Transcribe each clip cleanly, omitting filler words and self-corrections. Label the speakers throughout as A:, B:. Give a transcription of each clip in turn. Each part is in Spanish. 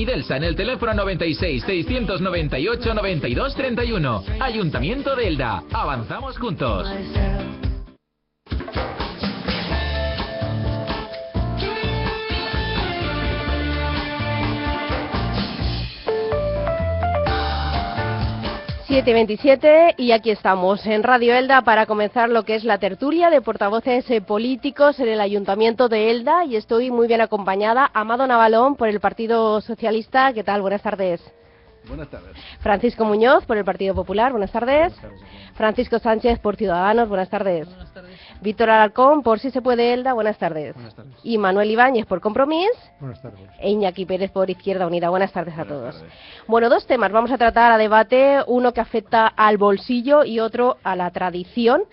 A: Delsa en el teléfono 96 698 92 31. Ayuntamiento de Elda. Avanzamos juntos.
B: Siete 27 y aquí estamos en Radio Elda para comenzar lo que es la tertulia de portavoces políticos en el Ayuntamiento de Elda, y estoy muy bien acompañada. Amado Navalón por el Partido Socialista. ¿Qué tal? Buenas tardes.
C: Buenas tardes.
B: Francisco Muñoz por el Partido Popular. Buenas tardes.
C: Buenas tardes.
B: Francisco Sánchez por Ciudadanos. Buenas tardes.
D: Buenas tardes.
B: Víctor Alarcón por Si se puede Elda. Buenas tardes.
C: Buenas tardes.
B: Y Manuel Ibáñez por Compromís.
C: Buenas tardes.
B: E Iñaki Pérez por Izquierda Unida. Buenas tardes a
C: Buenas
B: todos.
C: tardes.
B: Bueno, dos temas vamos a tratar a debate, uno que afecta al bolsillo y otro a la tradición.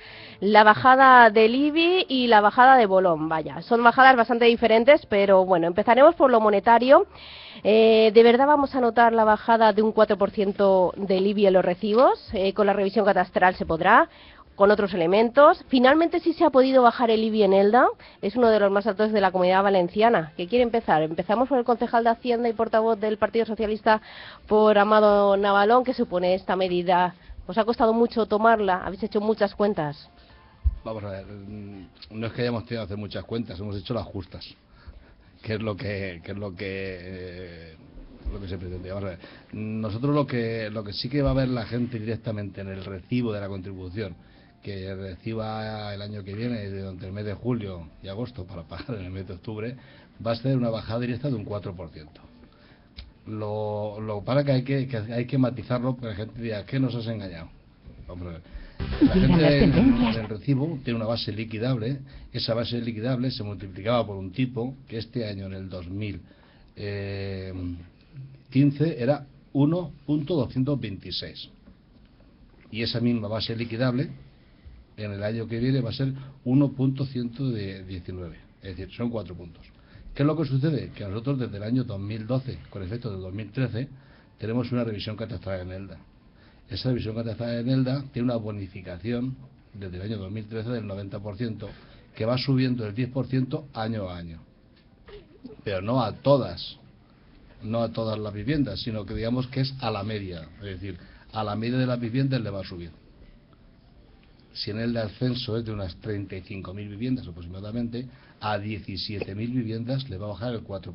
B: La bajada del IBI y la bajada de Bolón. Vaya, son bajadas bastante diferentes, pero bueno, empezaremos por lo monetario. ¿De verdad vamos a notar la bajada de un 4% del IBI en los recibos? Con la revisión catastral se podrá, con otros elementos. Finalmente sí se ha podido bajar el IBI en Elda, es uno de los más altos de la Comunidad Valenciana. ¿Qué quiere empezar? Empezamos por el concejal de Hacienda y portavoz del Partido Socialista, por Amado Navalón. ¿Qué supone esta medida? ¿Os ha costado mucho tomarla? ¿Habéis hecho muchas cuentas?
C: Vamos a ver, no es que hayamos tenido que hacer muchas cuentas, hemos hecho las justas, que es lo que se pretende. Vamos a ver, nosotros lo que sí que va a ver la gente directamente en el recibo de la contribución que reciba el año que viene, durante el mes de julio y agosto, para pagar en el mes de octubre, va a ser una bajada directa de un 4%. Lo para que hay que matizarlo, porque la gente diga, ¿qué nos has engañado? Vamos a ver. La gente en el recibo tiene una base liquidable. Esa base liquidable se multiplicaba por un tipo que este año, en el 2015, era 1.226. Y esa misma base liquidable en el año que viene va a ser 1.119. Es decir, son 4 puntos. ¿Qué es lo que sucede? Que nosotros desde el año 2012, con efecto del 2013, tenemos una revisión catastral en Elda. Esa revisión catastral en Elda tiene una bonificación desde el año 2013 del 90%, que va subiendo el 10% año a año. Pero no a todas las viviendas, sino que digamos que es a la media. Es decir, a la media de las viviendas le va a subir. Si en Elda el censo es de unas 35.000 viviendas aproximadamente, a 17.000 viviendas le va a bajar el 4%.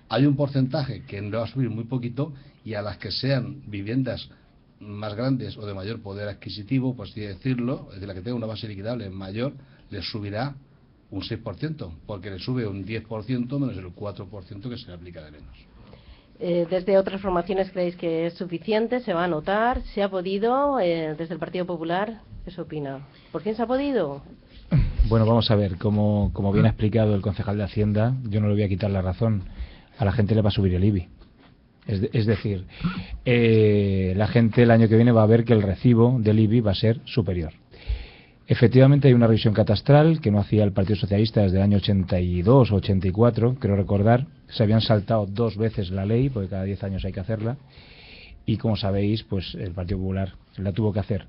C: Hay un porcentaje que le va a subir muy poquito, y a las que sean viviendas más grandes o de mayor poder adquisitivo, por así decirlo, es decir, la que tenga una base liquidable mayor, les subirá un 6%, porque le sube un 10% menos el 4% que se le aplica de menos.
B: ¿Desde otras formaciones creéis que es suficiente? ¿Se va a notar? ¿Se ha podido? Desde el Partido Popular, ¿qué se opina? ¿Por quién se ha podido?
D: Bueno, vamos a ver, como bien ha explicado el concejal de Hacienda, yo no le voy a quitar la razón. A la gente le va a subir el IBI. Es decir, la gente el año que viene va a ver que el recibo del IBI va a ser superior. Efectivamente hay una revisión catastral que no hacía el Partido Socialista desde el año 82 o 84, creo recordar. Se habían saltado 2 veces la ley, porque cada 10 años hay que hacerla, y como sabéis, pues el Partido Popular la tuvo que hacer.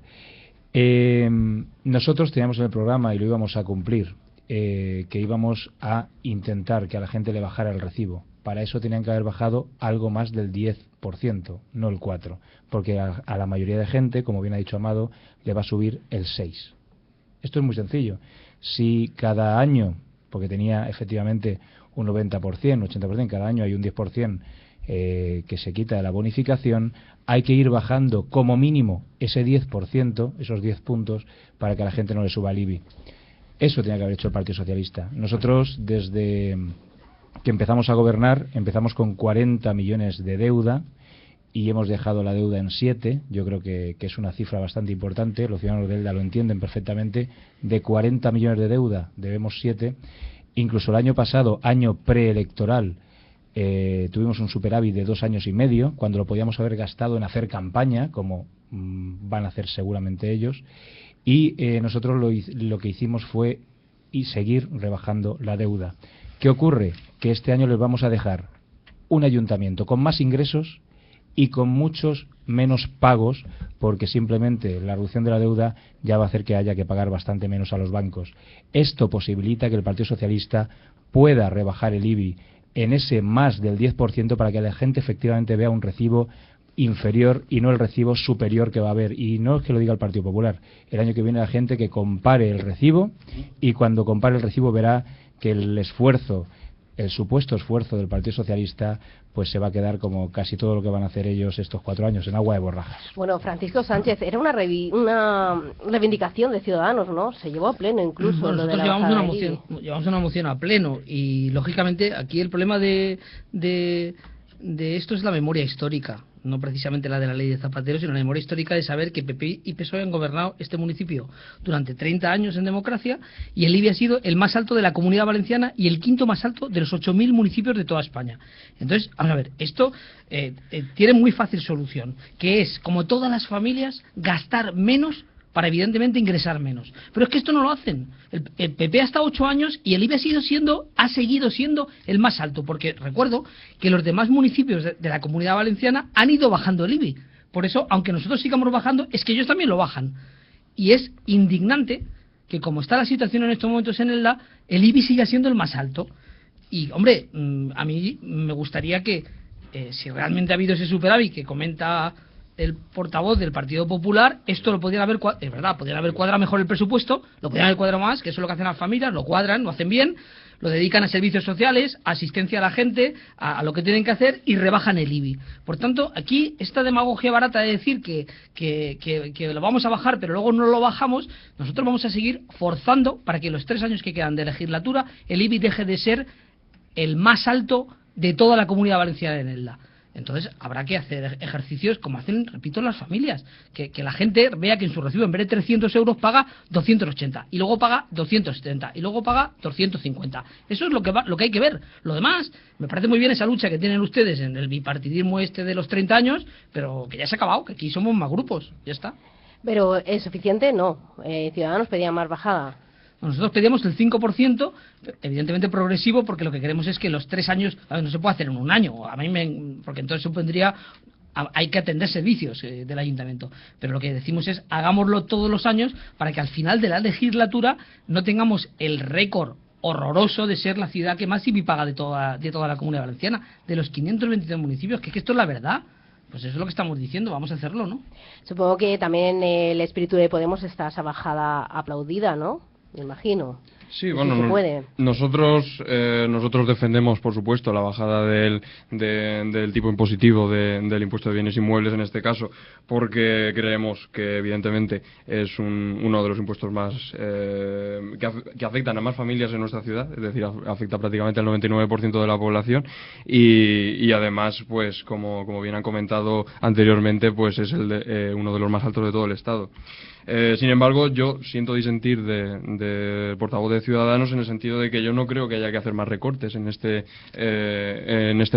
D: Nosotros teníamos en el programa, y lo íbamos a cumplir, que íbamos a intentar que a la gente le bajara el recibo. Para eso tenían que haber bajado algo más del 10%, no el 4%, porque a la mayoría de gente, como bien ha dicho Amado, le va a subir el 6%. Esto es muy sencillo. Si cada año, porque tenía efectivamente un 90%, 80%, cada año hay un 10% que se quita de la bonificación, hay que ir bajando como mínimo ese 10%, esos 10 puntos, para que a la gente no le suba el IBI. Eso tenía que haber hecho el Partido Socialista. Nosotros, desde que empezamos a gobernar, empezamos con 40 millones de deuda y hemos dejado la deuda en 7. Yo creo que es una cifra bastante importante. Los ciudadanos de Elda lo entienden perfectamente. De 40 millones de deuda debemos 7. Incluso el año pasado, año preelectoral, tuvimos un superávit de 2 años y medio, cuando lo podíamos haber gastado en hacer campaña, como van a hacer seguramente ellos. Y nosotros lo que hicimos fue seguir rebajando la deuda. ¿Qué ocurre? Que este año les vamos a dejar un ayuntamiento con más ingresos y con muchos menos pagos, porque simplemente la reducción de la deuda ya va a hacer que haya que pagar bastante menos a los bancos. Esto posibilita que el Partido Socialista pueda rebajar el IBI en ese más del 10% para que la gente efectivamente vea un recibo inferior y no el recibo superior que va a haber. Y no es que lo diga el Partido Popular. El año que viene la gente que compare el recibo, y cuando compare el recibo verá que el esfuerzo, el supuesto esfuerzo del Partido Socialista, pues se va a quedar como casi todo lo que van a hacer ellos estos 4 años, en agua de borrajas.
B: Bueno, Francisco Sánchez, era una reivindicación de Ciudadanos, ¿no? Se llevó a pleno incluso.
E: Bueno,
B: lo de
E: nosotros
B: la
E: llevamos una moción a pleno, y lógicamente aquí el problema de esto es la memoria histórica, no precisamente la de la ley de Zapatero, sino la memoria histórica de saber que PP y PSOE han gobernado este municipio durante 30 años en democracia, y el IBI ha sido el más alto de la Comunidad Valenciana y el quinto más alto de los 8.000 municipios de toda España. Entonces, vamos a ver, esto tiene muy fácil solución, que es, como todas las familias, gastar menos para evidentemente ingresar menos. Pero es que esto no lo hacen. El PP ha estado 8 años y el IBI ha seguido siendo el más alto, porque recuerdo que los demás municipios de la Comunidad Valenciana han ido bajando el IBI. Por eso, aunque nosotros sigamos bajando, es que ellos también lo bajan. Y es indignante que, como está la situación en estos momentos en Elda, el IBI siga siendo el más alto. Y, hombre, a mí me gustaría que, si realmente ha habido ese superávit que comenta el portavoz del Partido Popular, esto lo podrían haber, es verdad, podrían haber cuadrado mejor el presupuesto, lo podrían haber cuadrado más, que eso es lo que hacen las familias, lo cuadran, lo hacen bien, lo dedican a servicios sociales, a asistencia a la gente, a lo que tienen que hacer, y rebajan el IBI. Por tanto, aquí esta demagogia barata de decir que lo vamos a bajar, pero luego no lo bajamos, nosotros vamos a seguir forzando para que los 3 años que quedan de legislatura el IBI deje de ser el más alto de toda la Comunidad Valenciana en Elda. Entonces habrá que hacer ejercicios como hacen, repito, las familias, que la gente vea que en su recibo en vez de 300 euros paga 280, y luego paga 270, y luego paga 250. Eso es lo que hay que ver. Lo demás, me parece muy bien esa lucha que tienen ustedes en el bipartidismo este de los 30 años, pero que ya se ha acabado, que aquí somos más grupos, ya está.
B: Pero ¿es suficiente? No. Ciudadanos pedían más bajada.
E: Nosotros pedíamos el 5%, evidentemente progresivo, porque lo que queremos es que los 3 años, no se puede hacer en un año, porque entonces supondría, hay que atender servicios del ayuntamiento, pero lo que decimos es, hagámoslo todos los años para que al final de la legislatura no tengamos el récord horroroso de ser la ciudad que más IBI paga de toda la Comunidad Valenciana, de los 523 municipios, que esto es la verdad. Pues eso es lo que estamos diciendo, vamos a hacerlo, ¿no?
B: Supongo que también el espíritu de Podemos está esa bajada aplaudida, ¿no? Me imagino.
F: Sí, bueno, nosotros defendemos, por supuesto, la bajada del tipo impositivo del impuesto de bienes inmuebles en este caso, porque creemos que evidentemente es uno de los impuestos más que afectan a más familias en nuestra ciudad, es decir, afecta prácticamente al 99% de la población, y además, pues como bien han comentado anteriormente, pues es uno de los más altos de todo el Estado. Sin embargo, yo siento disentir de portavoz de Ciudadanos en el sentido de que yo no creo que haya que hacer más recortes en este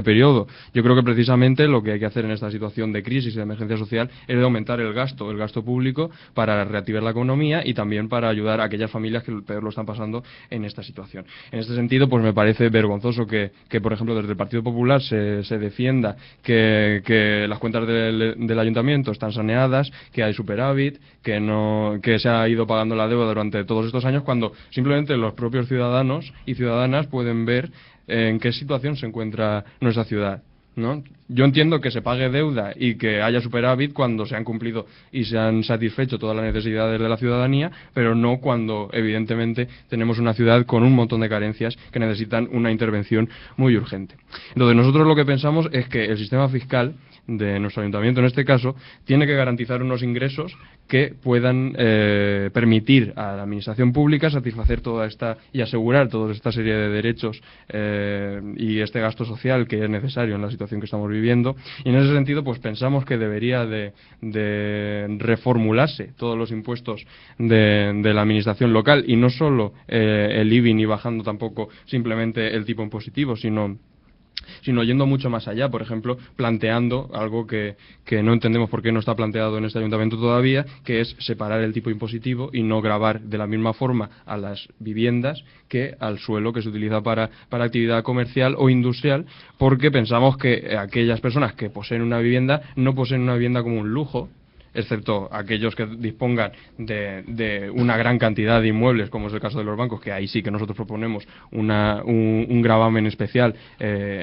F: periodo. Yo creo que precisamente lo que hay que hacer en esta situación de crisis y de emergencia social es de aumentar el gasto público para reactivar la economía y también para ayudar a aquellas familias que peor lo están pasando en esta situación. En este sentido, pues me parece vergonzoso que por ejemplo, desde el Partido Popular se defienda que las cuentas del ayuntamiento están saneadas, que hay superávit, que se ha ido pagando la deuda durante todos estos años, cuando simplemente los propios ciudadanos y ciudadanas pueden ver en qué situación se encuentra nuestra ciudad, ¿no? Yo entiendo que se pague deuda y que haya superávit cuando se han cumplido y se han satisfecho todas las necesidades de la ciudadanía, pero no cuando evidentemente tenemos una ciudad con un montón de carencias que necesitan una intervención muy urgente. Entonces nosotros lo que pensamos es que el sistema fiscal de nuestro ayuntamiento, en este caso, tiene que garantizar unos ingresos que puedan permitir a la administración pública satisfacer toda esta y asegurar toda esta serie de derechos y este gasto social que es necesario en la situación que estamos viviendo. Y en ese sentido, pues pensamos que debería de reformularse todos los impuestos de la administración local, y no solo el IBI, ni bajando tampoco simplemente el tipo impositivo, sino yendo mucho más allá, por ejemplo, planteando algo que no entendemos por qué no está planteado en este ayuntamiento todavía, que es separar el tipo impositivo y no gravar de la misma forma a las viviendas que al suelo que se utiliza para actividad comercial o industrial, porque pensamos que aquellas personas que poseen una vivienda no poseen una vivienda como un lujo, excepto aquellos que dispongan de una gran cantidad de inmuebles, como es el caso de los bancos, que ahí sí que nosotros proponemos un gravamen especial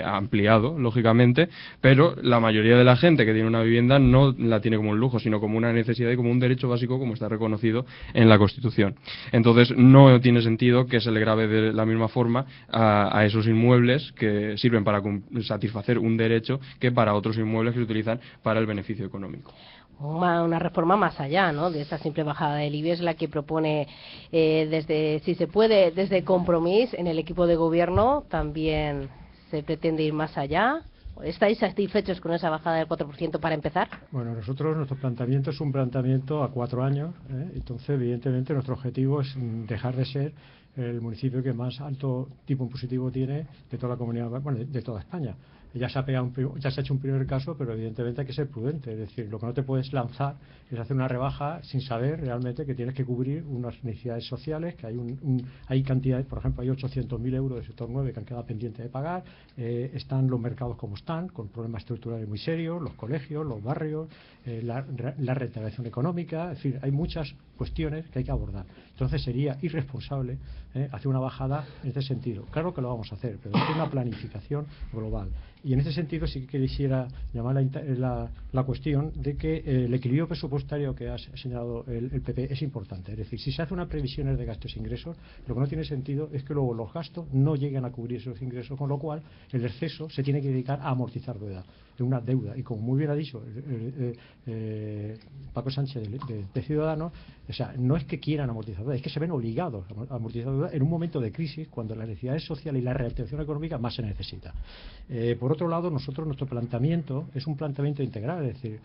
F: ampliado, lógicamente, pero la mayoría de la gente que tiene una vivienda no la tiene como un lujo, sino como una necesidad y como un derecho básico, como está reconocido en la Constitución. Entonces, no tiene sentido que se le grave de la misma forma a esos inmuebles que sirven para satisfacer un derecho que para otros inmuebles que se utilizan para el beneficio económico.
B: Una reforma más allá, ¿no?, de esta simple bajada del IBI es la que propone desde, si se puede, desde Compromís en el equipo de gobierno. También se pretende ir más allá. ¿Estáis satisfechos con esa bajada del 4% para empezar?
G: Bueno, nuestro planteamiento es un planteamiento a 4 años, entonces evidentemente nuestro objetivo es dejar de ser el municipio que más alto tipo impositivo tiene de toda la comunidad, bueno, de toda España. Ya se ha hecho un primer caso, pero evidentemente hay que ser prudente. Es decir, lo que no te puedes lanzar es hacer una rebaja sin saber realmente que tienes que cubrir unas necesidades sociales, que hay cantidades, por ejemplo, hay 800.000 euros del sector 9 que han quedado pendientes de pagar, están los mercados como están, con problemas estructurales muy serios, los colegios, los barrios, la reintegración económica, es decir, hay muchas cuestiones que hay que abordar. Entonces sería irresponsable hacer una bajada en este sentido. Claro que lo vamos a hacer, pero es una planificación global. Y en ese sentido sí que quisiera llamar la cuestión de que el equilibrio presupuestario que ha señalado el PP es importante. Es decir, si se hace una previsión de gastos e ingresos, lo que no tiene sentido es que luego los gastos no lleguen a cubrir esos ingresos, con lo cual el exceso se tiene que dedicar a amortizar una deuda. Y como muy bien ha dicho Paco Sánchez de Ciudadanos, o sea, no es que quieran amortizar deuda, es que se ven obligados a amortizar deuda en un momento de crisis, cuando las necesidades sociales y la reactivación económica más se necesita. Por otro lado, nuestro planteamiento es un planteamiento integral, es decir,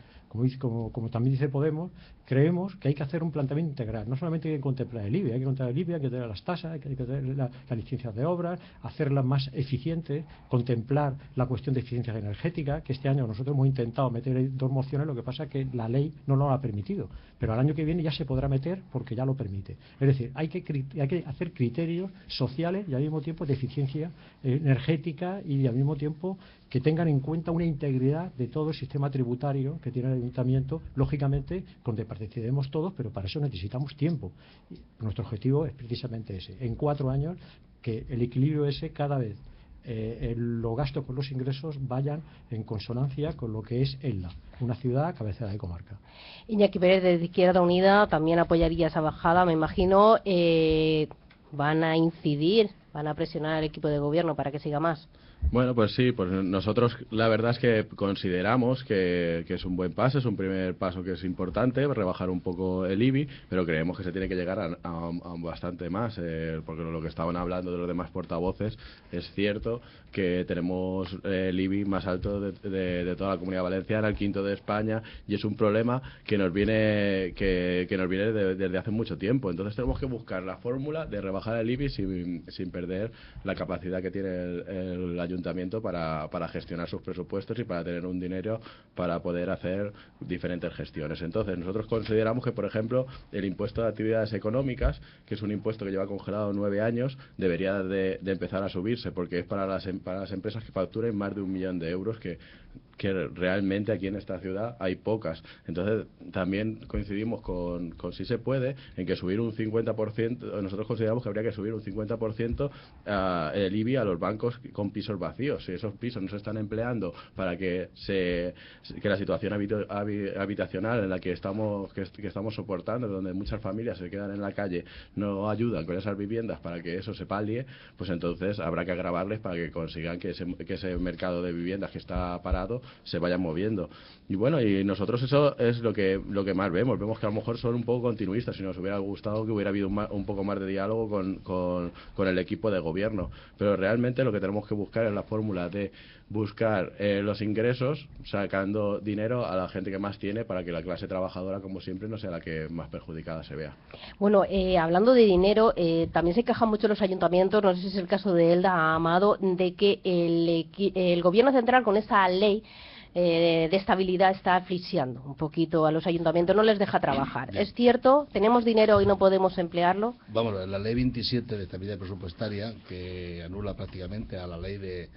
G: como también dice Podemos, creemos que hay que hacer un planteamiento integral. No solamente hay que contemplar el IBI, hay que contemplar el IBI, hay que tener las tasas, hay que tener las licencias de obras, hacerlas más eficientes, contemplar la cuestión de eficiencia energética, que este año nosotros hemos intentado meter 2 mociones, lo que pasa es que la ley no lo ha permitido, pero al año que viene ya se podrá meter porque ya lo permite. Es decir, hay que hacer criterios sociales y al mismo tiempo de eficiencia energética y al mismo tiempo que tengan en cuenta una integridad de todo el sistema tributario que tiene el ayuntamiento, lógicamente donde participemos todos, pero para eso necesitamos tiempo. Y nuestro objetivo es precisamente ese, en 4 años que el equilibrio ese cada vez los gastos con los ingresos vayan en consonancia con lo que es Elda, una ciudad cabecera de comarca.
B: Iñaki Pérez, de Izquierda Unida, también apoyaría esa bajada, me imagino. ¿Van a incidir, van a presionar al equipo de gobierno para que siga más?
H: Bueno, pues sí, pues nosotros la verdad es que consideramos que es un buen paso, es un primer paso que es importante, rebajar un poco el IBI, pero creemos que se tiene que llegar a bastante más, porque lo que estaban hablando de los demás portavoces es cierto que tenemos el IBI más alto de toda la Comunidad Valenciana, el quinto de España, y es un problema que nos viene desde hace mucho tiempo. Entonces tenemos que buscar la fórmula de rebajar el IBI sin perder la capacidad que tiene el ayuntamiento para gestionar sus presupuestos y para tener un dinero para poder hacer diferentes gestiones. Entonces nosotros consideramos que, por ejemplo, el impuesto de actividades económicas, que es un impuesto que lleva congelado 9 años, debería de empezar a subirse, porque es para las empresas que facturen más de 1 millón de euros, que realmente aquí en esta ciudad hay pocas. Entonces también coincidimos con si se puede en que subir un 50%, nosotros consideramos que habría que subir un 50% el IBI a los bancos con pisos vacíos. Si esos pisos no se están empleando para que la situación habitacional en la que estamos soportando, donde muchas familias se quedan en la calle, no ayudan con esas viviendas para que eso se palie, pues entonces habrá que agravarles para que consigan que ese mercado de viviendas que está parado se vayan moviendo. Y bueno, y nosotros eso es lo que más vemos que a lo mejor son un poco continuistas, y nos hubiera gustado que hubiera habido un poco más de diálogo con el equipo de gobierno, pero realmente lo que tenemos que buscar es la fórmula de buscar los ingresos sacando dinero a la gente que más tiene, para que la clase trabajadora, como siempre, no sea la que más perjudicada se vea.
B: Bueno, hablando de dinero, también se quejan mucho los ayuntamientos, no sé si es el caso de Elda, Amado, de que el gobierno central con esta ley de estabilidad está asfixiando un poquito a los ayuntamientos, no les deja trabajar. Bien. ¿Es cierto? ¿Tenemos dinero y no podemos emplearlo?
C: Vamos, la ley 27 de estabilidad presupuestaria, que anula prácticamente a la ley de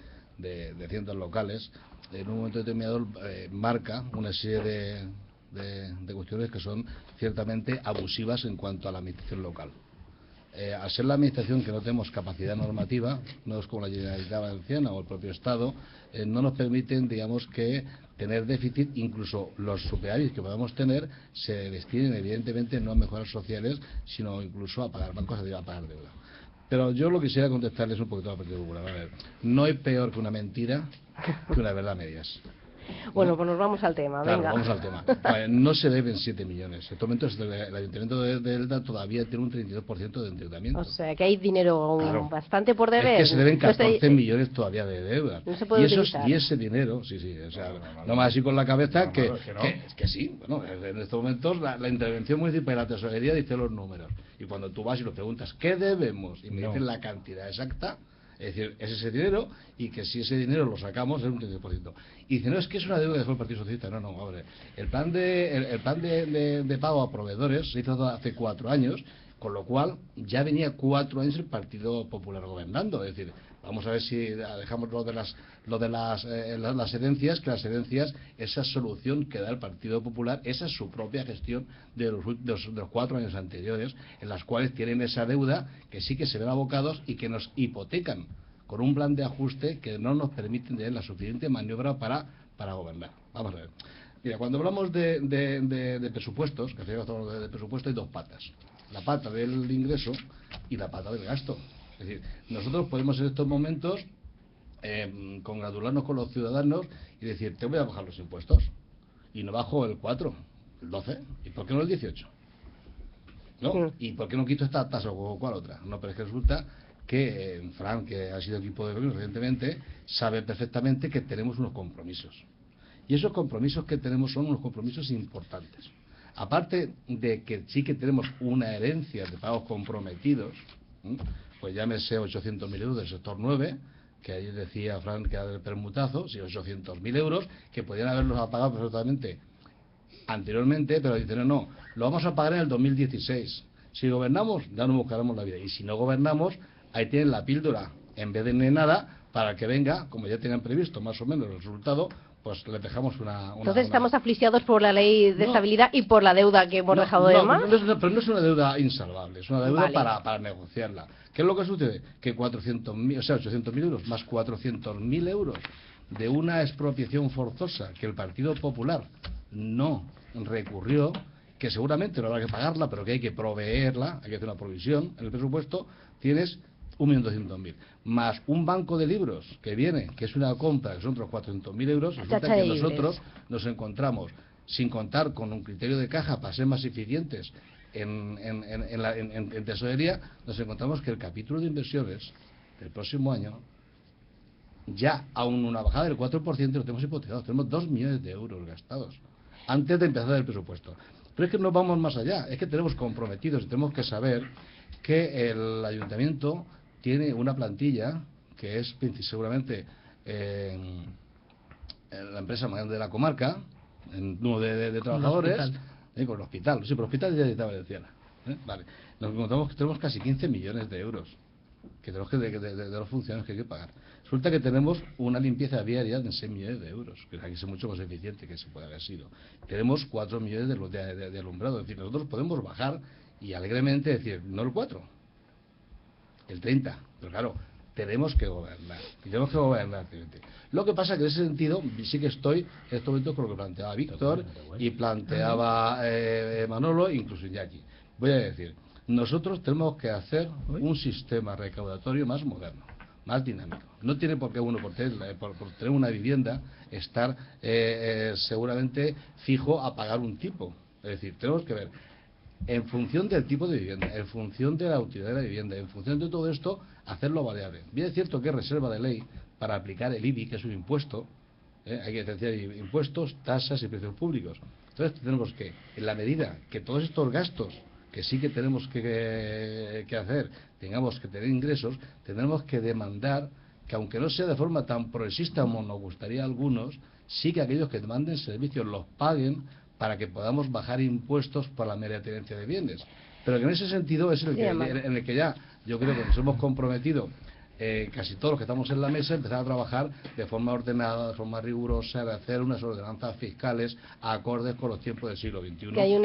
C: haciendas locales, en un momento determinado marca una serie de cuestiones que son ciertamente abusivas en cuanto a la administración local. Al ser la administración que no tenemos capacidad normativa, no es como la Generalitat Valenciana o el propio Estado, no nos permiten, digamos, que tener déficit, incluso los superávits que podamos tener se destinen evidentemente no a mejoras sociales, sino incluso a pagar bancos, a pagar deuda. Pero yo lo quisiera contestarles un poquito a la Partido Popular. A ver, no hay peor que una mentira que una verdad a medias.
B: Bueno, pues nos vamos al tema,
C: claro,
B: venga.
C: vamos al tema. No se deben 7 millones. En este momento el Ayuntamiento de Elda todavía tiene un 32% de endeudamiento.
B: O sea, que hay dinero
C: claro.
B: bastante por deber.
C: Es que se deben 14 millones todavía de deuda.
B: No se puede utilizar.
C: Y ese dinero, sí, o sea, no más así con la cabeza que sí. Bueno, en estos momentos la intervención municipal y la tesorería dice los números. Y cuando tú vas y lo preguntas, ¿qué debemos? Y me dicen la cantidad exacta. Es decir, es ese dinero, y que si ese dinero lo sacamos es un 13%. Y dice, no, es que es una deuda que dejó el Partido Socialista. No, hombre. El plan de pago a proveedores se hizo hace 4 años, con lo cual ya venía 4 años el Partido Popular gobernando. Es decir, vamos a ver si dejamos lo de las herencias, que las herencias, esa solución que da el Partido Popular, esa es su propia gestión de los 4 años anteriores, en las cuales tienen esa deuda que sí que se ven abocados y que nos hipotecan con un plan de ajuste que no nos permiten tener la suficiente maniobra para gobernar. Vamos a ver. Mira, cuando hablamos de presupuestos, que hablamos de presupuesto, hay 2 patas. La pata del ingreso y la pata del gasto. Es decir, nosotros podemos en estos momentos congratularnos con los ciudadanos y decir, te voy a bajar los impuestos. Y no bajo el 4, el 12. ¿Y por qué no el 18? ¿No? ¿Y por qué no quito esta tasa o cuál otra? No, pero es que resulta que Fran, que ha sido equipo de gobierno recientemente, sabe perfectamente que tenemos unos compromisos. Y esos compromisos que tenemos son unos compromisos importantes. Aparte de que sí que tenemos una herencia de pagos comprometidos, pues llámese 800.000 euros del sector 9, que ayer decía Fran que era del permutazo, sí, 800.000 euros, que podrían haberlos pagado perfectamente anteriormente, pero dicen, no, lo vamos a pagar en el 2016. Si gobernamos, ya nos buscaremos la vida. Y si no gobernamos, ahí tienen la píldora, en vez de nada, para que venga, como ya tenían previsto más o menos el resultado, pues les dejamos
B: Entonces estamos afligiados por la ley de estabilidad y por la deuda que hemos dejado de más.
C: Pero no es una deuda insalvable, es una deuda para negociarla. ¿Qué es lo que sucede? Que 400.000, o sea, 800.000 euros más 400.000 euros de una expropiación forzosa que el Partido Popular no recurrió, que seguramente no habrá que pagarla, pero que hay que proveerla, hay que hacer una provisión en el presupuesto, tienes 1.200.000, más un banco de libros que viene, que es una compra, que son otros 400.000 euros, resulta que nosotros nos encontramos, sin contar con un criterio de caja para ser más eficientes en tesorería, nos encontramos que el capítulo de inversiones del próximo año, ya aún una bajada del 4% lo tenemos hipotecado, tenemos 2 millones de euros gastados, antes de empezar el presupuesto. Pero es que no vamos más allá, es que tenemos comprometidos y tenemos que saber que el ayuntamiento tiene una plantilla que es seguramente la empresa más grande de la comarca, en número de trabajadores, con el hospital. Sí, pero el hospital es de Valenciana. Vale. Nos encontramos que tenemos casi 15 millones de euros que tenemos que de los funcionarios que hay que pagar. Resulta que tenemos una limpieza viaria de 6 millones de euros, que aquí es mucho más eficiente que se puede haber sido. Tenemos 4 millones de alumbrado. Es decir, nosotros podemos bajar y alegremente decir, no el 4, el 30, pero claro, tenemos que gobernar, Lo que pasa que en ese sentido sí que estoy en este momento con lo que planteaba Víctor y planteaba Manolo, incluso Iñaki. Voy a decir, nosotros tenemos que hacer un sistema recaudatorio más moderno, más dinámico. No tiene por qué uno, por tener una vivienda, estar seguramente fijo a pagar un tipo. Es decir, tenemos que ver en función del tipo de vivienda, en función de la utilidad de la vivienda, en función de todo esto, hacerlo variable. Bien es cierto que es reserva de ley para aplicar el IBI, que es un impuesto, hay que diferenciar impuestos, tasas y precios públicos. Entonces tenemos que, en la medida que todos estos gastos que sí que tenemos que hacer, tengamos que tener ingresos, tendremos que demandar que, aunque no sea de forma tan progresista como nos gustaría a algunos, sí que aquellos que demanden servicios los paguen para que podamos bajar impuestos por la mera tenencia de bienes. Pero que en ese sentido es en el que ya yo creo que nos hemos comprometido casi todos los que estamos en la mesa empezar a trabajar de forma ordenada, de forma rigurosa, de hacer unas ordenanzas fiscales acordes con los tiempos del siglo XXI.
B: Que hay un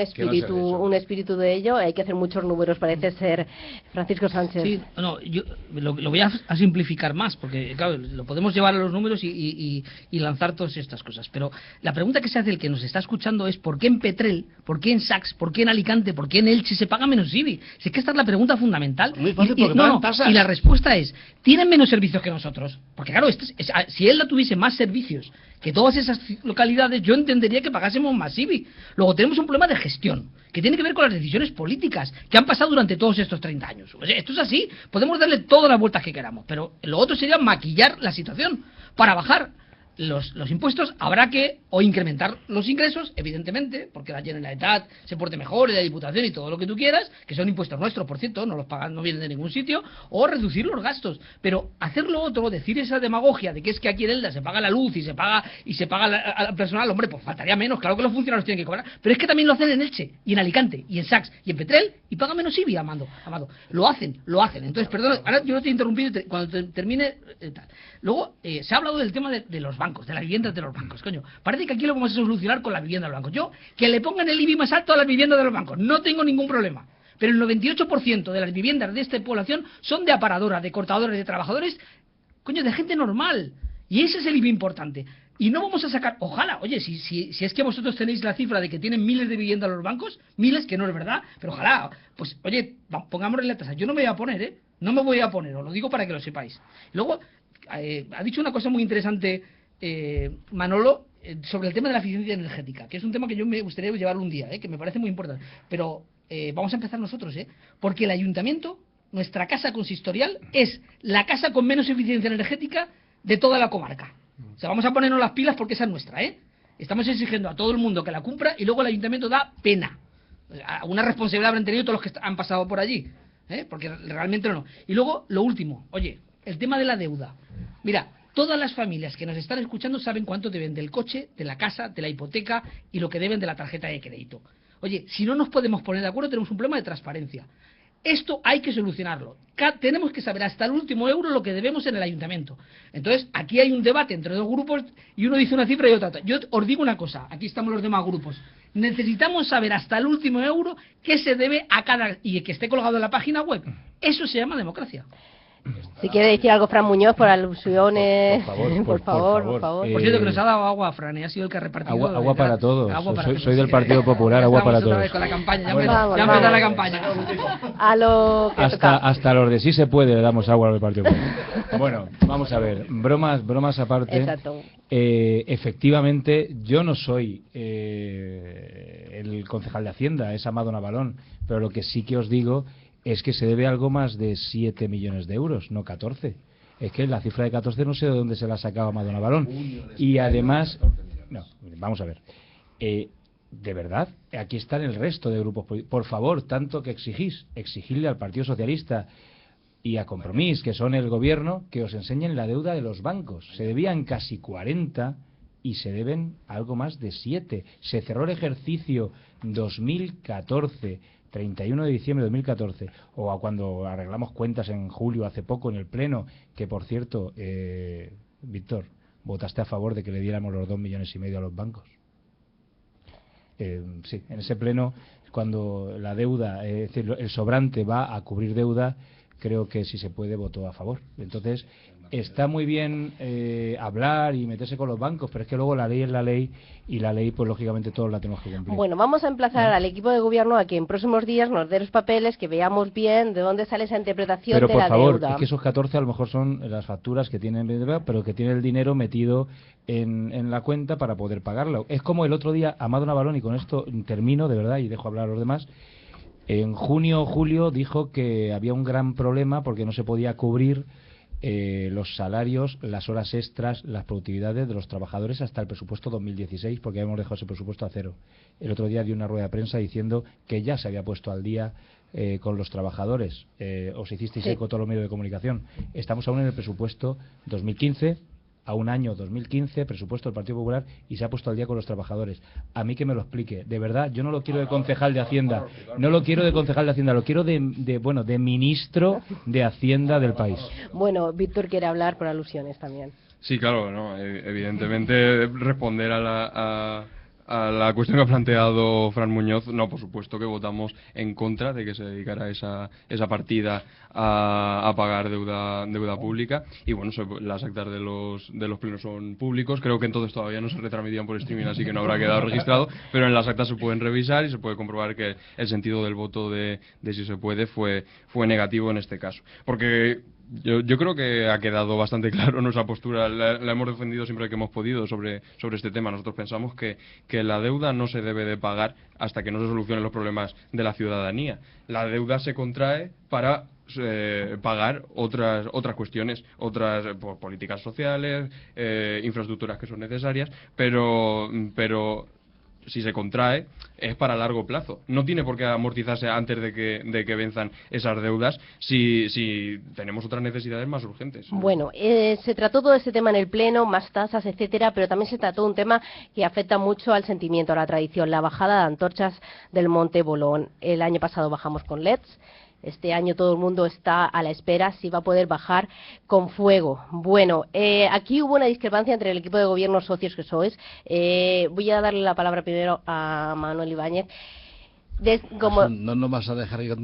B: espíritu de ello, hay que hacer muchos números, parece ser. Francisco Sánchez.
E: Sí, no, yo lo voy a simplificar más, porque claro, lo podemos llevar a los números y lanzar todas estas cosas, pero la pregunta que se hace el que nos está escuchando es ¿por qué en Petrel, por qué en Saks, por qué en Alicante, por qué en Elche se paga menos IBI? Si es que esta es la pregunta fundamental.
C: Muy fácil, porque pagan tasas.
E: Y la respuesta es, ¿tienen menos servicios que nosotros? Porque claro, si Elda tuviese más servicios que todas esas localidades, yo entendería que pagásemos más IBI. Luego tenemos un problema de gestión, que tiene que ver con las decisiones políticas que han pasado durante todos estos 30 años. O sea, esto es así, podemos darle todas las vueltas que queramos, pero lo otro sería maquillar la situación. Para bajar los impuestos habrá que o incrementar los ingresos, evidentemente, porque la Generalitat se porte mejor, y la Diputación y todo lo que tú quieras, que son impuestos nuestros, por cierto, no los pagan, no vienen de ningún sitio, o reducir los gastos. Pero hacer lo otro, decir esa demagogia de que es que aquí en Elda se paga la luz y se paga al personal, hombre, pues faltaría menos, claro que los funcionarios tienen que cobrar, pero es que también lo hacen en Elche, y en Alicante, y en Saks, y en Petrel, y pagan menos IBI, Amado. Lo hacen. Entonces, perdón, ahora yo no te he interrumpido, cuando termine, tal. Luego, se ha hablado del tema de los bancos, de las viviendas de los bancos, coño. Parece que aquí lo vamos a solucionar con la vivienda de los bancos. Yo, que le pongan el IBI más alto a las viviendas de los bancos, no tengo ningún problema. Pero el 98% de las viviendas de esta población son de aparadoras, de cortadores, de trabajadores, coño, de gente normal. Y ese es el IBI importante. Y no vamos a sacar, ojalá, oye, si es que vosotros tenéis la cifra de que tienen miles de viviendas los bancos, miles, que no es verdad, pero ojalá, pues, oye, pongámosle la tasa. Yo no me voy a poner, no me voy a poner, os lo digo para que lo sepáis. Luego, ha dicho una cosa muy interesante Manolo, sobre el tema de la eficiencia energética, que es un tema que yo me gustaría llevarlo un día, que me parece muy importante. Pero vamos a empezar nosotros, porque el ayuntamiento, nuestra casa consistorial, es la casa con menos eficiencia energética de toda la comarca. O sea, vamos a ponernos las pilas porque esa es nuestra, Estamos exigiendo a todo el mundo que la cumpla y luego el ayuntamiento da pena. Una responsabilidad habrán tenido todos los que han pasado por allí, porque realmente no. Y luego, lo último, oye, el tema de la deuda. Mira, todas las familias que nos están escuchando saben cuánto deben del coche, de la casa, de la hipoteca y lo que deben de la tarjeta de crédito. Oye, si no nos podemos poner de acuerdo, tenemos un problema de transparencia. Esto hay que solucionarlo. Tenemos que saber hasta el último euro lo que debemos en el ayuntamiento. Entonces, aquí hay un debate entre dos grupos y uno dice una cifra y otra. Yo os digo una cosa, aquí estamos los demás grupos. Necesitamos saber hasta el último euro qué se debe a cada... y que esté colgado en la página web. Eso se llama democracia.
B: Si quiere decir algo Fran Muñoz por alusiones, por favor.
E: Por cierto, que nos ha dado agua, Fran, ha sido el que ha repartido.
D: Agua para todos. Soy del Partido Popular, agua para todos.
E: Con la campaña, ya empezó la campaña.
B: A lo que
D: hasta los de sí se puede le damos agua al Partido Popular. Bueno, vamos a ver, bromas aparte.
B: Exacto.
D: Efectivamente, yo no soy el concejal de Hacienda, es Amado Navalón, pero lo que sí que os digo es que se debe algo más de 7 millones de euros, no 14. Es que la cifra de 14 no sé de dónde se la ha sacado Amado Navalón. Y además, no, vamos a ver, de verdad, aquí están el resto de grupos políticos. Por favor, tanto que exigirle al Partido Socialista y a Compromís, que son el gobierno, que os enseñen la deuda de los bancos. Se debían casi 40 y se deben algo más de 7. Se cerró el ejercicio 2014, 31 de diciembre de 2014, o a cuando arreglamos cuentas en julio hace poco en el Pleno, que por cierto, Víctor, votaste a favor de que le diéramos los 2,5 millones a los bancos. Sí, en ese Pleno, cuando la deuda, es decir, el sobrante va a cubrir deuda, creo que si se puede votó a favor. Entonces, está muy bien hablar y meterse con los bancos, pero es que luego la ley es la ley y la ley, pues lógicamente todos la tenemos que cumplir.
B: Bueno, vamos a emplazar al equipo de gobierno a que en próximos días nos dé los papeles, que veamos bien de dónde sale esa interpretación de la deuda.
D: Pero por favor, es que esos 14 a lo mejor son las facturas que tienen, pero que tiene el dinero metido en la cuenta para poder pagarlo. Es como el otro día, Amado Navalón, y con esto termino, de verdad, y dejo hablar a los demás. En junio o julio dijo que había un gran problema porque no se podía cubrir los salarios, las horas extras, las productividades de los trabajadores hasta el presupuesto 2016, porque habíamos dejado ese presupuesto a cero. El otro día dio una rueda de prensa diciendo que ya se había puesto al día con los trabajadores. Os hicisteis eco todos los medios de comunicación. Estamos aún en el presupuesto 2015 a un año 2015, presupuesto del Partido Popular, y se ha puesto al día con los trabajadores. A mí que me lo explique. De verdad, yo no lo quiero de concejal de Hacienda. No lo quiero de concejal de Hacienda, lo quiero de ministro de Hacienda del país.
B: Bueno, Víctor quiere hablar por alusiones también.
F: Sí, claro, no, evidentemente responder a la cuestión que ha planteado Fran Muñoz, no, por supuesto que votamos en contra de que se dedicara esa partida a pagar deuda pública. Y bueno, las actas de los plenos son públicos. Creo que entonces todavía no se retransmitían por streaming, así que no habrá quedado registrado, pero en las actas se pueden revisar y se puede comprobar que el sentido del voto de si se puede fue negativo en este caso. Porque yo creo que ha quedado bastante claro nuestra postura, la hemos defendido siempre que hemos podido sobre este tema. Nosotros pensamos que la deuda no se debe de pagar hasta que no se solucionen los problemas de la ciudadanía. La deuda se contrae para pagar otras cuestiones, por políticas sociales, infraestructuras que son necesarias, pero si se contrae es para largo plazo. No tiene por qué amortizarse antes de que venzan esas deudas si tenemos otras necesidades más urgentes.
B: Bueno, se trató todo este tema en el Pleno, más tasas, etcétera, pero también se trató un tema que afecta mucho al sentimiento, a la tradición, la bajada de antorchas del Monte Bolón. El año pasado bajamos con LEDs. Este año todo el mundo está a la espera si va a poder bajar con fuego. Bueno, aquí hubo una discrepancia entre el equipo de gobierno socios que sois. Voy a darle la palabra primero a Manuel Ibáñez.
C: No nos vas a dejar ir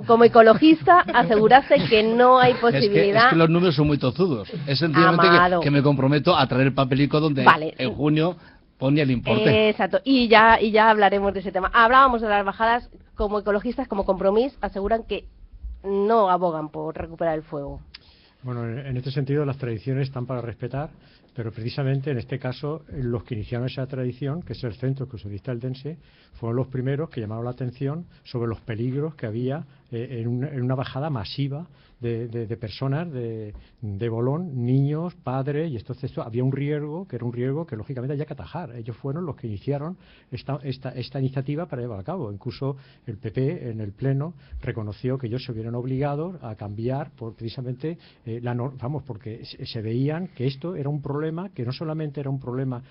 B: como ecologista, aseguraste que no hay posibilidad.
C: Es que los números son muy tozudos. Es sencillamente que me comprometo a traer el papelico donde en junio ponía el importe.
B: Exacto, y ya hablaremos de ese tema. Hablábamos de las bajadas. Como ecologistas, como compromiso, aseguran que no abogan por recuperar el fuego.
G: Bueno, en este sentido las tradiciones están para respetar, pero precisamente en este caso los que iniciaron esa tradición, que es el Centro Excursionista Eldense, fueron los primeros que llamaron la atención sobre los peligros que había en una bajada masiva de personas de Bolón, niños, padres, y entonces había un riesgo, que era un riesgo que lógicamente había que atajar. Ellos fueron los que iniciaron esta iniciativa para llevar a cabo. Incluso el PP en el Pleno reconoció que ellos se vieron obligados a cambiar precisamente porque se veían que esto era un problema, que no solamente era un problema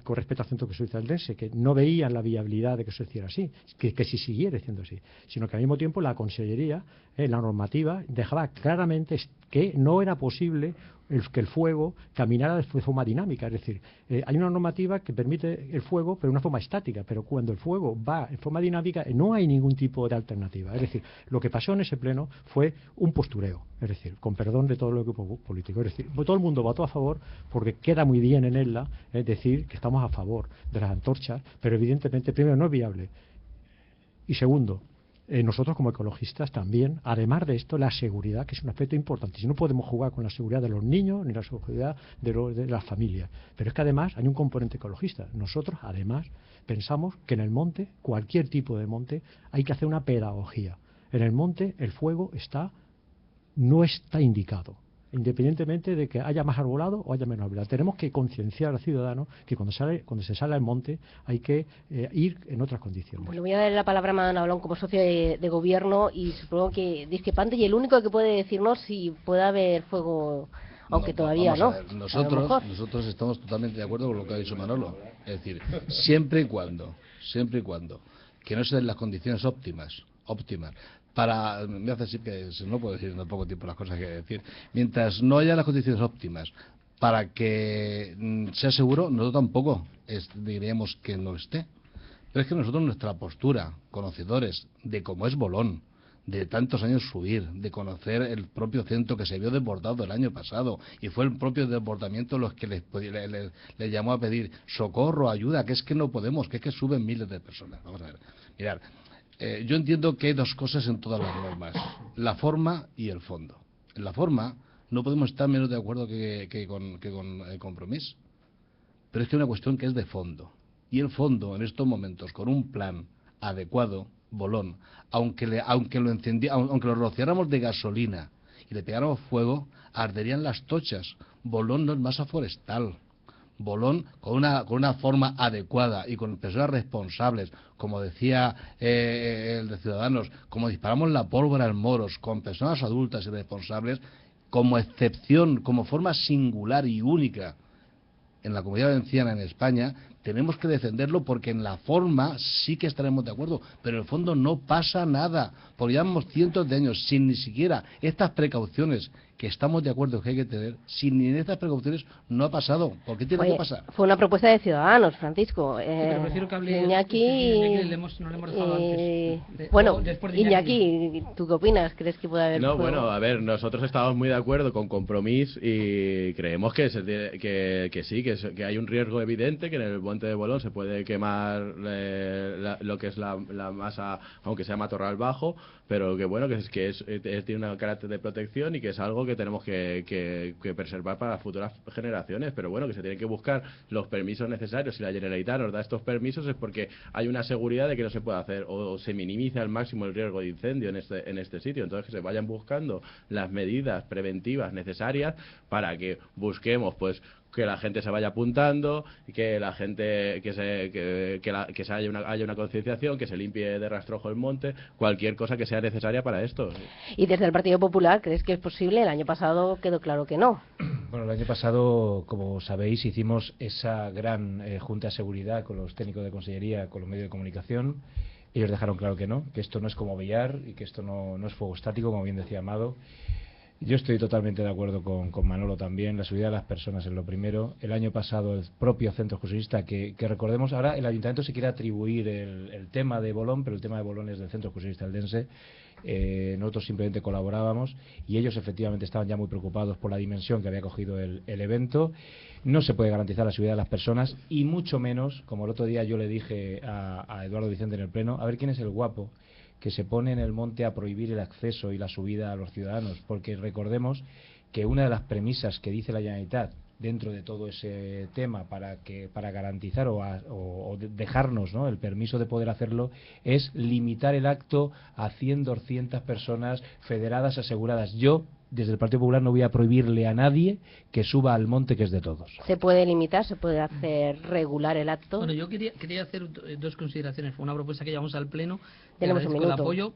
G: con respecto al Centro Excursionista Eldense, que no veían la viabilidad de que eso se hiciera así, que si siguiera siendo así, sino que al mismo tiempo la Consellería, la normativa, dejaba claramente que no era posible que el fuego caminara de forma dinámica. Es decir, hay una normativa que permite el fuego, pero de una forma estática, pero cuando el fuego va en forma dinámica no hay ningún tipo de alternativa. Es decir, lo que pasó en ese pleno fue un postureo, es decir, con perdón de todo el equipo político. Es decir, todo el mundo votó a favor porque queda muy bien en ella decir que estamos a favor de las antorchas, pero evidentemente, primero, no es viable. Y segundo, nosotros como ecologistas también, además de esto, la seguridad, que es un aspecto importante. Si no podemos jugar con la seguridad de los niños ni la seguridad de las familias. Pero es que además hay un componente ecologista. Nosotros, además, pensamos que en el monte, cualquier tipo de monte, hay que hacer una pedagogía. En el monte el fuego no está indicado, independientemente de que haya más arbolado o haya menos arbolado. Tenemos que concienciar al ciudadano que cuando se sale al monte hay que ir en otras condiciones.
B: Bueno, voy a darle la palabra a Madonna Blon como socio de gobierno y supongo que discrepante, y el único que puede decirnos si puede haber fuego, aunque todavía no.
C: Nosotros estamos totalmente de acuerdo con lo que ha dicho Manolo. Es decir, siempre y cuando que no se den las condiciones óptimas me hace decir que no puedo decir en poco tiempo las cosas que decir. Mientras no haya las condiciones óptimas para que sea seguro, nosotros tampoco diríamos que no esté. Pero es que nosotros, nuestra postura, conocedores de cómo es Bolón, de tantos años subir, de conocer el propio centro que se vio desbordado el año pasado, y fue el propio desbordamiento los que les llamó a pedir socorro, ayuda, que es que no podemos, que es que suben miles de personas. Vamos a ver, mirad. Yo entiendo que hay dos cosas en todas las normas, la forma y el fondo. En la forma no podemos estar menos de acuerdo que con el compromiso, pero es que hay una cuestión que es de fondo. Y el fondo, en estos momentos, con un plan adecuado, Bolón, aunque lo rociáramos de gasolina y le pegáramos fuego, arderían las tochas. Bolón no es masa forestal. Bolón, con una forma adecuada y con personas responsables, como decía el de Ciudadanos, como disparamos la pólvora en Moros, con personas adultas y responsables, como excepción, como forma singular y única en la Comunidad Valenciana, en España, tenemos que defenderlo porque en la forma sí que estaremos de acuerdo, pero en el fondo no pasa nada, porque llevamos cientos de años sin ni siquiera estas precauciones que estamos de acuerdo que hay que tener, sin ni estas precauciones no ha pasado. ¿Por qué tiene que pasar?
B: Fue una propuesta de Ciudadanos, Francisco.
E: Pero prefiero que hable
B: Iñaki,
E: no le hemos dejado antes.
B: Bueno,
E: después de
B: Iñaki, ¿tú qué opinas? ¿Crees que puede haber?
H: No, bueno, a ver, nosotros estamos muy de acuerdo con Compromís y creemos que sí, que hay un riesgo evidente, que en el Monte de Bolón se puede quemar lo que es la masa, aunque sea matorral bajo, pero que bueno, tiene un carácter de protección y que es algo que tenemos que preservar para las futuras generaciones, pero bueno, que se tienen que buscar los permisos necesarios. Si la Generalitat nos da estos permisos es porque hay una seguridad de que no se puede hacer o se minimiza al máximo el riesgo de incendio en este sitio. Entonces, que se vayan buscando las medidas preventivas necesarias para que busquemos, pues, que la gente se vaya apuntando, que la gente haya una concienciación, que se limpie de rastrojo el monte, cualquier cosa que sea necesaria para esto.
B: ¿Y desde el Partido Popular crees que es posible? El año pasado quedó claro que no.
D: Bueno, el año pasado, como sabéis, hicimos esa gran Junta de Seguridad con los técnicos de Consellería, con los medios de comunicación. Ellos dejaron claro que no, que esto no es como billar y que esto no es fuego estático, como bien decía Amado. Yo estoy totalmente de acuerdo con Manolo también. La seguridad de las personas es lo primero. El año pasado el propio centro excursionista, que recordemos, ahora el ayuntamiento se quiere atribuir el tema de Bolón, pero el tema de Bolón es del centro excursionista eldense. Nosotros simplemente colaborábamos y ellos efectivamente estaban ya muy preocupados por la dimensión que había cogido el evento. No se puede garantizar la seguridad de las personas y mucho menos, como el otro día yo le dije a Eduardo Vicente en el pleno, a ver quién es el guapo que se pone en el monte a prohibir el acceso y la subida a los ciudadanos, porque recordemos que una de las premisas que dice la Generalitat dentro de todo ese tema para garantizar o dejarnos, ¿no?, el permiso de poder hacerlo es limitar el acto a 100, 200 personas federadas, aseguradas. Yo, desde el Partido Popular, no voy a prohibirle a nadie que suba al monte, que es de todos.
B: ¿Se puede limitar? ¿Se puede hacer regular el acto?
E: Bueno, yo quería hacer dos consideraciones. Fue una propuesta que llevamos al Pleno.
B: Tenemos un minuto.
E: El apoyo,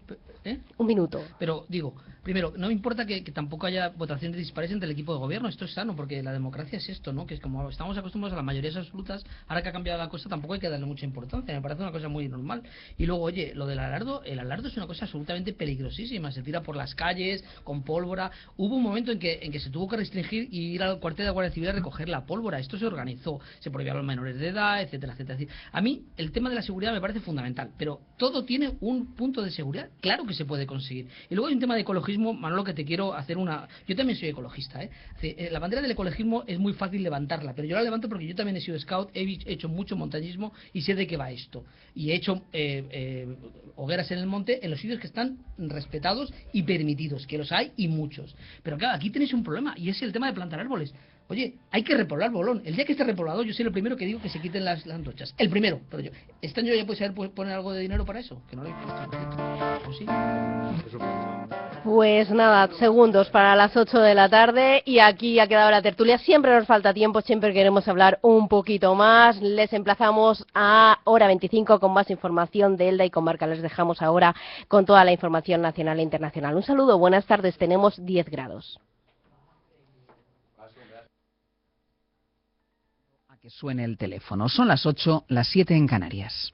B: Un minuto.
E: Pero digo, primero, no me importa que tampoco haya votaciones dispares entre el equipo de gobierno. Esto es sano, porque la democracia es esto, ¿no? Que es como estamos acostumbrados a las mayorías absolutas. Ahora que ha cambiado la cosa, tampoco hay que darle mucha importancia. Me parece una cosa muy normal. Y luego, oye, lo del alardo, el alardo es una cosa absolutamente peligrosísima. Se tira por las calles con pólvora. Hubo un momento en que se tuvo que restringir y ir al cuartel de la Guardia Civil a recoger la pólvora. Esto se organizó, se prohibió a los menores de edad, etcétera, etcétera. Es decir, a mí el tema de la seguridad me parece fundamental, pero todo tiene un punto de seguridad, claro que se puede conseguir. Y luego hay un tema de ecologismo, Manolo, que te quiero hacer una... Yo también soy ecologista, la bandera del ecologismo es muy fácil levantarla, pero yo la levanto porque yo también he sido scout, he hecho mucho montañismo y sé de qué va esto. Y he hecho hogueras en el monte en los sitios que están respetados y permitidos, que los hay y muchos. Pero claro, aquí tenéis un problema y es el tema de plantar árboles. Oye, hay que repoblar Bolón. El día que esté repoblado, yo soy el primero que digo que se quiten las antorchas. El primero. Pero yo, este año ya puede poner algo de dinero para eso. Que no lo he puesto. ¿O sí?
B: Pues nada, segundos para las 8 de la tarde y aquí ha quedado la tertulia. Siempre nos falta tiempo, siempre queremos hablar un poquito más. Les emplazamos a hora 25 con más información de Elda y Comarca. Les dejamos ahora con toda la información nacional e internacional. Un saludo, buenas tardes. Tenemos 10 grados.
I: Que suene el teléfono. Son las 8, las 7 en Canarias.